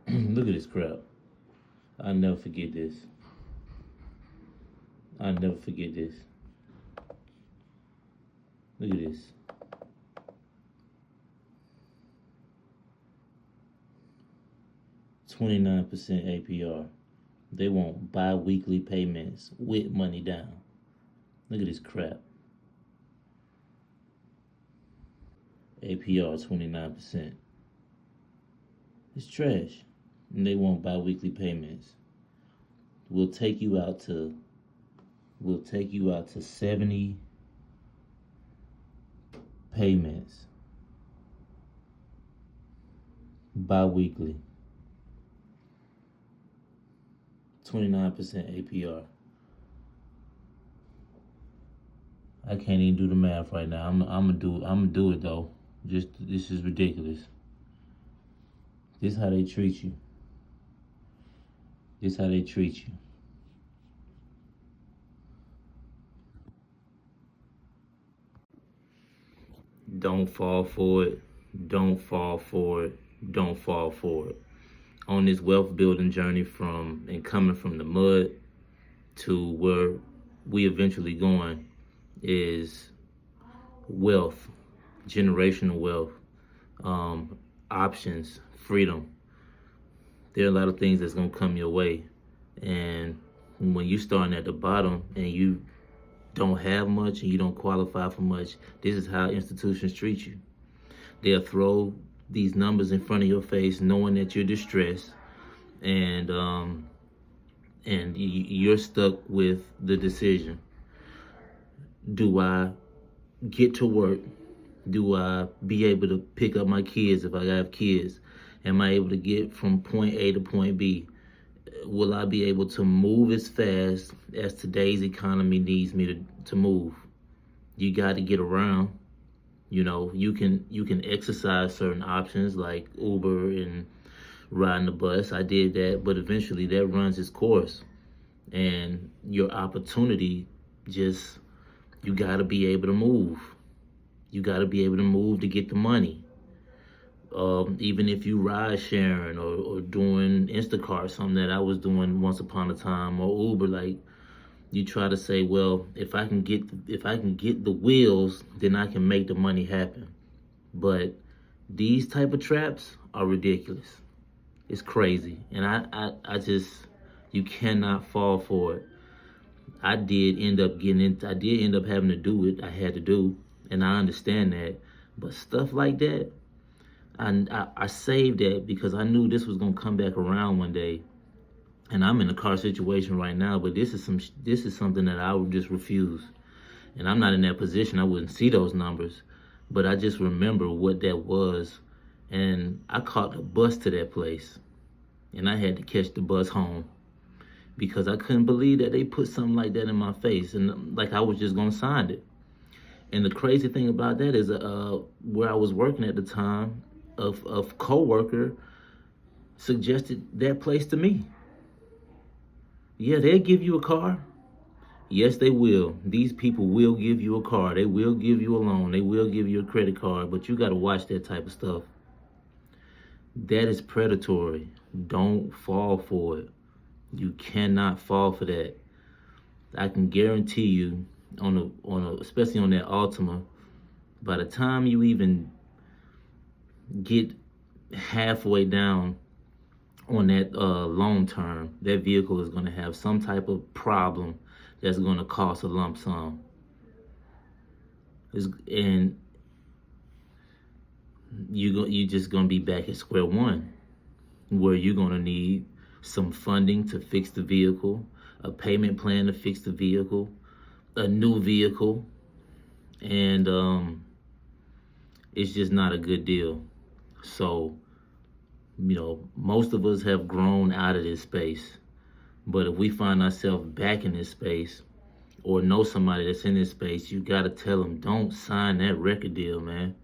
Look at this crap. I'll never forget this. I'll never forget this. Look at this. 29% APR. They want bi-weekly payments with money down. Look at this crap. APR 29%. It's trash. And they want bi-weekly payments. We'll take you out to 70 payments bi-weekly. 29% APR. I can't even do the math right now. I'm gonna do it though. This is ridiculous. This is how they treat you. This is how they treat you. Don't fall for it. Don't fall for it. Don't fall for it. On this wealth building journey coming from the mud to where we eventually going is wealth, generational wealth, options, freedom. There are a lot of things that's gonna come your way, and when you starting at the bottom and you don't have much and you don't qualify for much, this is how institutions treat you. They'll throw these numbers in front of your face, knowing that you're distressed, and you're stuck with the decision: do I get to work? Do I be able to pick up my kids if I have kids? Am I able to get from point A to point B? Will I be able to move as fast as today's economy needs me to move? You got to get around. You know, you can exercise certain options like Uber and riding the bus. I did that, but eventually that runs its course. And your opportunity you got to be able to move. You got to be able to move to get the money. Even if you ride sharing or doing Instacart, something that I was doing once upon a time, or Uber, like you try to say, well, if I can get the wheels, then I can make the money happen. But these type of traps are ridiculous. It's crazy, and I just, you cannot fall for it. I did end up having to do it. I had to do, and I understand that. But stuff like that, I saved that because I knew this was gonna come back around one day. And I'm in a car situation right now, but this is something that I would just refuse. And I'm not in that position. I wouldn't see those numbers, but I just remember what that was, and I caught the bus to that place, and I had to catch the bus home because I couldn't believe that they put something like that in my face, and like I was just gonna sign it. And the crazy thing about that is, where I was working at the time, a coworker suggested that place to me. Yeah, they'll give you a car. Yes, they will. These people will give you a car. They will give you a loan. They will give you a credit card, but you got to watch that type of stuff. That is predatory. Don't fall for it. You cannot fall for that. I can guarantee you, especially on that Altima, by the time you even get halfway down on that long term, that vehicle is going to have some type of problem that's going to cost a lump sum. And you just going to be back at square one, where you're going to need some funding to fix the vehicle, a payment plan to fix the vehicle, a new vehicle, and it's just not a good deal. So, you know, most of us have grown out of this space, but if we find ourselves back in this space or know somebody that's in this space, you got to tell them, don't sign that record deal, man.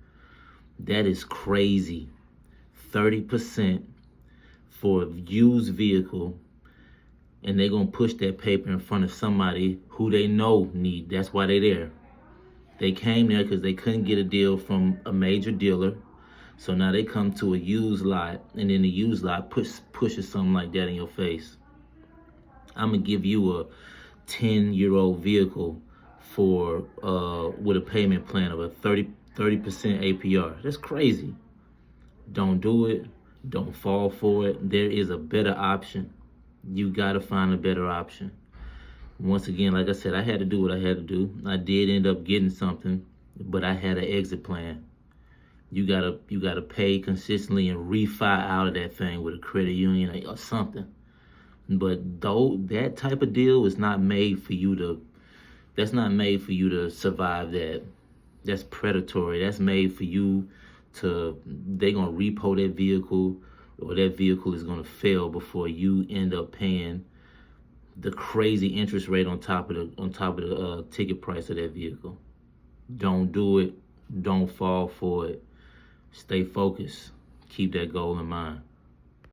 That is crazy. 30% for a used vehicle, and they're going to push that paper in front of somebody who they know need. That's why they're there. They came there because they couldn't get a deal from a major dealer. So now they come to a used lot, and then the used lot pushes something like that in your face. I'm gonna give you a 10-year-old vehicle for with a payment plan of a 30% APR. That's crazy. Don't do it. Don't fall for it. There is a better option. You gotta find a better option. Once again, like I said, I had to do what I had to do. I did end up getting something, but I had an exit plan. You gotta pay consistently and refi out of that thing with a credit union or something. But though that type of deal is not made for you to, that's not made for you to survive that. That's predatory. That's made for you to, they're gonna repo that vehicle, or that vehicle is gonna fail before you end up paying the crazy interest rate on top of the ticket price of that vehicle. Don't do it. Don't fall for it. Stay focused. Keep that goal in mind.